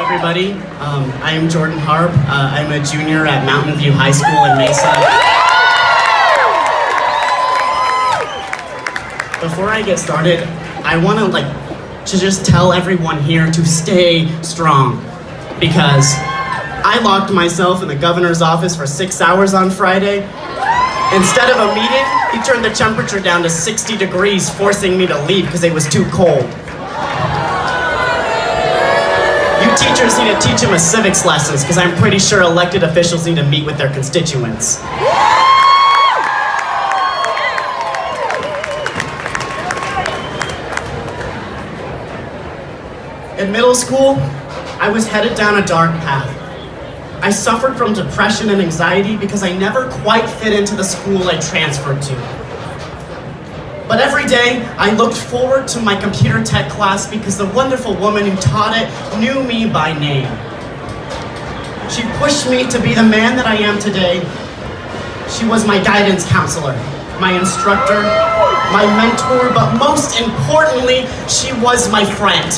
everybody. I am Jordan Harp. I'm a junior at Mountain View High School in Mesa. Before I get started, I want to just tell everyone here to stay strong, because I locked myself in the governor's office for 6 hours on Friday. Instead of a meeting, he turned the temperature down to 60 degrees, forcing me to leave because it was too cold. You teachers need to teach him a civics lessons, because I'm pretty sure elected officials need to meet with their constituents. In middle school, I was headed down a dark path. I suffered from depression and anxiety because I never quite fit into the school I transferred to. But every day, I looked forward to my computer tech class because the wonderful woman who taught it knew me by name. She pushed me to be the man that I am today. She was my guidance counselor, my instructor, my mentor, but most importantly, she was my friend.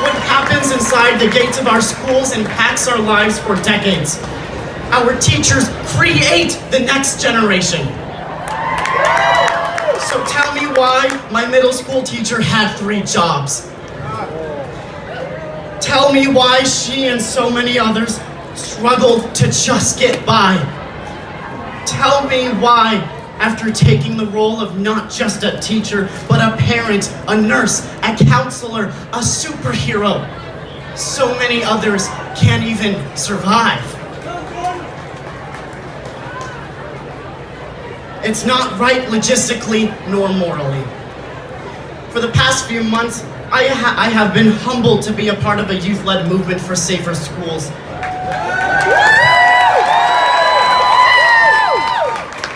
What happens inside the gates of our schools impacts our lives for decades. Our teachers create the next generation. So tell me why my middle school teacher had 3 jobs. Tell me why she and so many others struggled to just get by. Tell me why, after taking the role of not just a teacher, but a parent, a nurse, a counselor, a superhero, so many others can't even survive. It's not right logistically nor morally. For the past few months, I have been humbled to be a part of a youth-led movement for safer schools.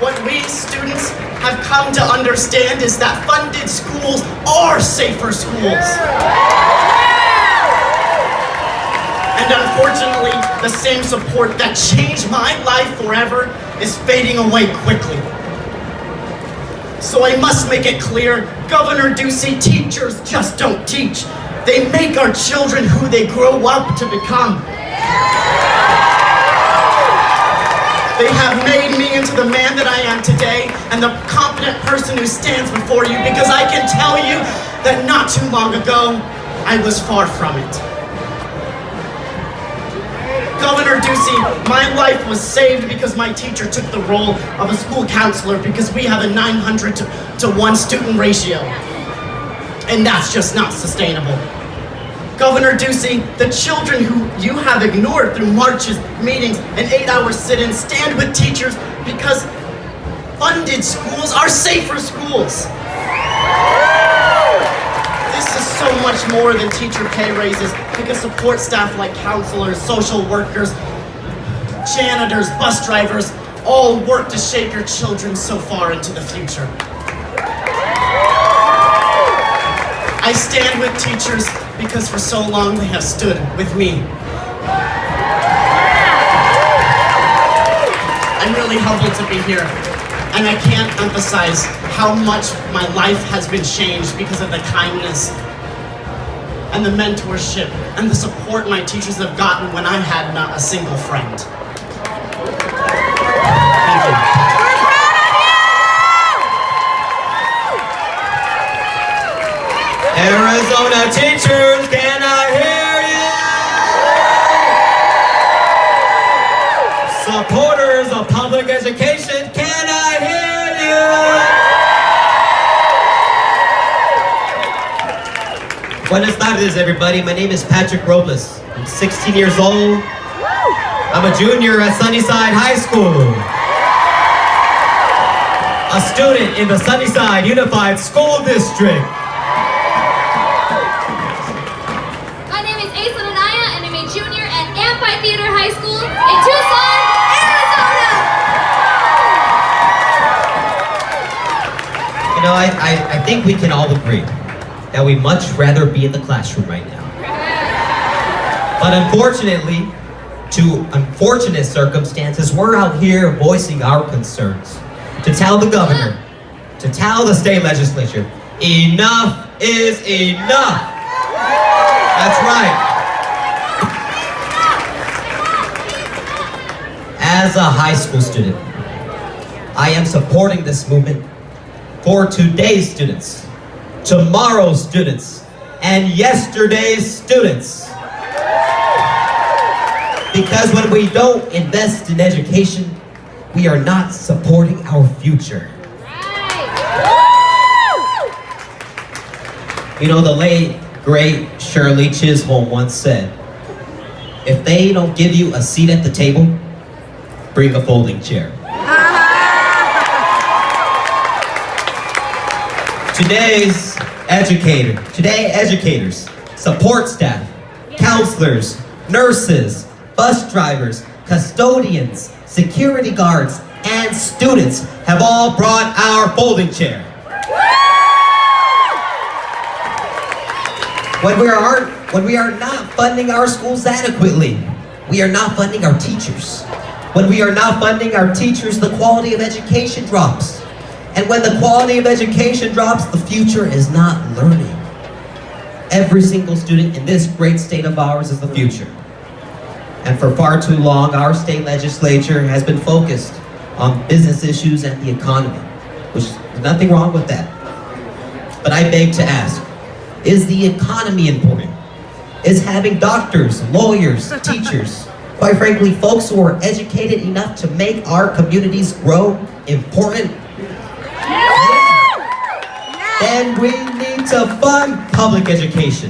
What we students have come to understand is that funded schools are safer schools. And unfortunately, the same support that changed my life forever is fading away quickly. So I must make it clear, Governor Ducey, teachers just don't teach. They make our children who they grow up to become. They have made me into the man that I am today and the competent person who stands before you, because I can tell you that not too long ago, I was far from it. Governor Ducey, my life was saved because my teacher took the role of a school counselor, because we have a 900 to 1 student ratio. And that's just not sustainable. Governor Ducey, the children who you have ignored through marches, meetings, and 8-hour sit-ins stand with teachers because funded schools are safer schools. This is so much more than teacher pay raises, because support staff like counselors, social workers, janitors, bus drivers, all work to shape your children so far into the future. I stand with teachers because for so long they have stood with me. I'm really humbled to be here, and I can't emphasize how much my life has been changed because of the kindness and the mentorship and the support my teachers have gotten when I had not a single friend. Thank you. Arizona teachers, can I hear you? Supporters of public education, can I hear you? Buenas tardes, everybody. My name is Patrick Robles. I'm 16 years old. I'm a junior at Sunnyside High School. A student in the Sunnyside Unified School District. Theater High School in Tucson, Arizona! You know, I think we can all agree that we'd much rather be in the classroom right now. But unfortunately, to unfortunate circumstances, we're out here voicing our concerns to tell the governor, to tell the state legislature, enough is enough. That's right. As a high school student, I am supporting this movement for today's students, tomorrow's students, and yesterday's students. Because when we don't invest in education, we are not supporting our future. You know, the late, great Shirley Chisholm once said, if they don't give you a seat at the table, bring a folding chair. Today, educators, support staff, counselors, nurses, bus drivers, custodians, security guards, and students have all brought our folding chair. When we are not funding our schools adequately, we are not funding our teachers. When we are not funding our teachers, the quality of education drops. And when the quality of education drops, the future is not learning. Every single student in this great state of ours is the future. And for far too long, our state legislature has been focused on business issues and the economy, which there's nothing wrong with that. But I beg to ask, is the economy important? Is having doctors, lawyers, teachers, quite frankly, folks who are educated enough to make our communities grow important? Then we need to fund public education.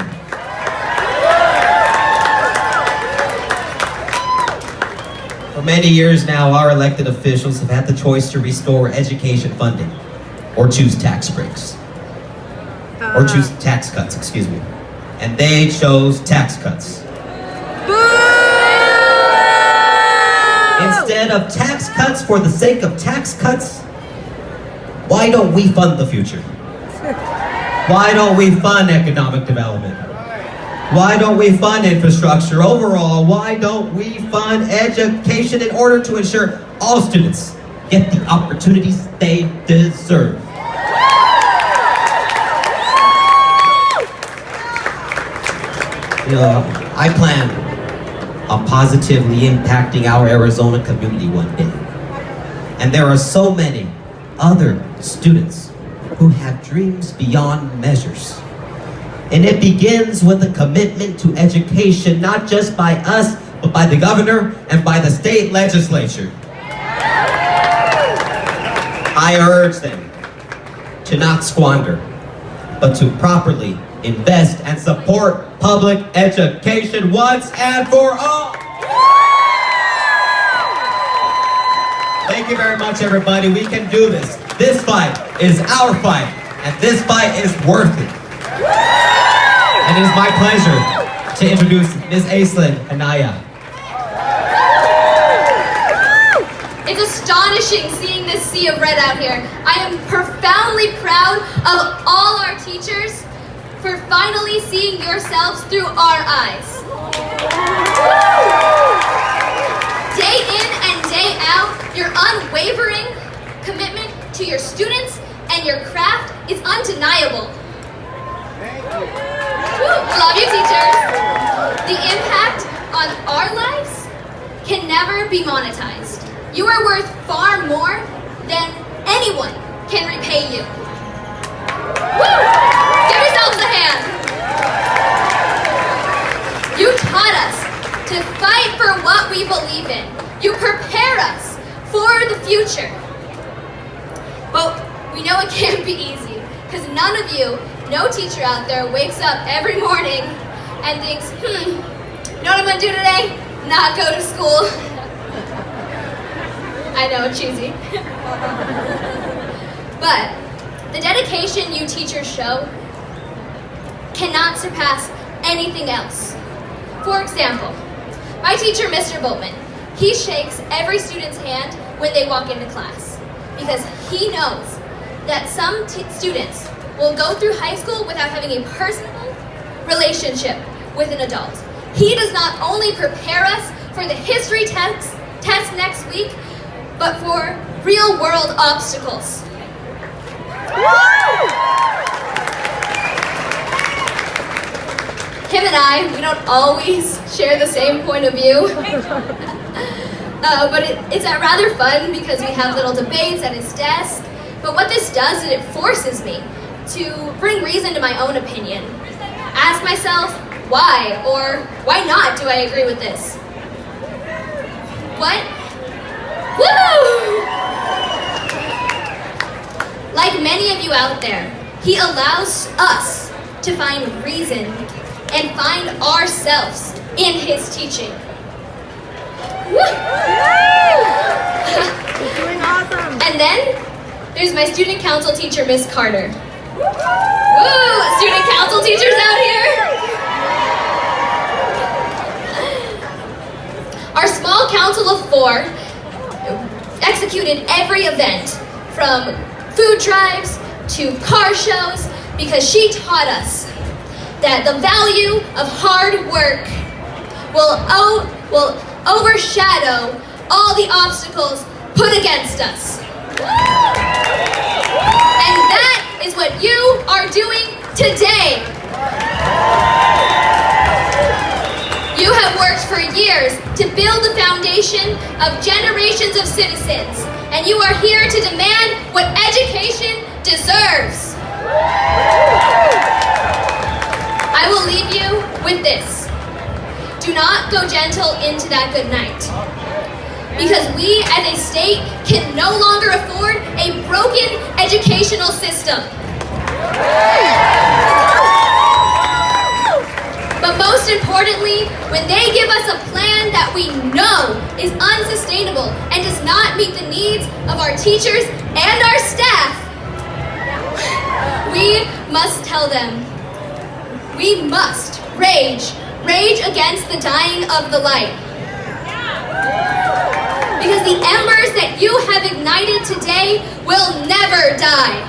For many years now, our elected officials have had the choice to restore education funding or choose tax breaks. Or choose tax cuts, excuse me. And they chose tax cuts. Instead of tax cuts for the sake of tax cuts, why don't we fund the future? Why don't we fund economic development? Why don't we fund infrastructure overall? Why don't we fund education in order to ensure all students get the opportunities they deserve? You know, I plan on positively impacting our Arizona community one day. And there are so many other students who have dreams beyond measures. And it begins with a commitment to education, not just by us, but by the governor and by the state legislature. I urge them to not squander, but to properly invest and support public education once and for all. Thank you very much, everybody. We can do this. This fight is our fight, and this fight is worth it. And it is my pleasure to introduce Ms. Aislinn Anaya. It's astonishing seeing this sea of red out here. I am profoundly proud of all our teachers for finally seeing yourselves through our eyes. Day in and day out, your unwavering commitment to your students and your craft is undeniable. Love you, teachers. The impact on our lives can never be monetized. You are worth far more than anyone can repay you. Woo! Give yourselves a hand. You taught us to fight for what we believe in. You prepare us for the future. But we know it can't be easy, because none of you, no teacher out there, wakes up every morning and thinks, you know what I'm going to do today? Not go to school. I know, cheesy. But the dedication you teachers show cannot surpass anything else. For example, my teacher, Mr. Boltman, he shakes every student's hand when they walk into class because he knows that some students will go through high school without having a personal relationship with an adult. He does not only prepare us for the history test next week, but for real-world obstacles. him and I, we don't always share the same point of view. But it's rather fun because we have little debates at his desk. But what this does is it forces me to bring reason to my own opinion. Ask myself, why or why not do I agree with this? What? Woo! Like many of you out there, he allows us to find reason and find ourselves in his teaching. Woo! Doing awesome. And then there's my student council teacher, Miss Carter. Woo! Student council teachers out here. Our small council of 4 executed every event from food drives to car shows because she taught us that the value of hard work will overshadow all the obstacles put against us. And that is what you are doing today. You have worked for years to build the foundation of generations of citizens, and you are here to demand what education deserves. I will leave you with this. Do not go gentle into that good night. Because we as a state can no longer afford a broken educational system. But most importantly, when they give us a plan that we know is unsustainable and does not meet the needs of our teachers and our staff, we must tell them, we must rage against the dying of the light. Because the embers that you have ignited today will never die.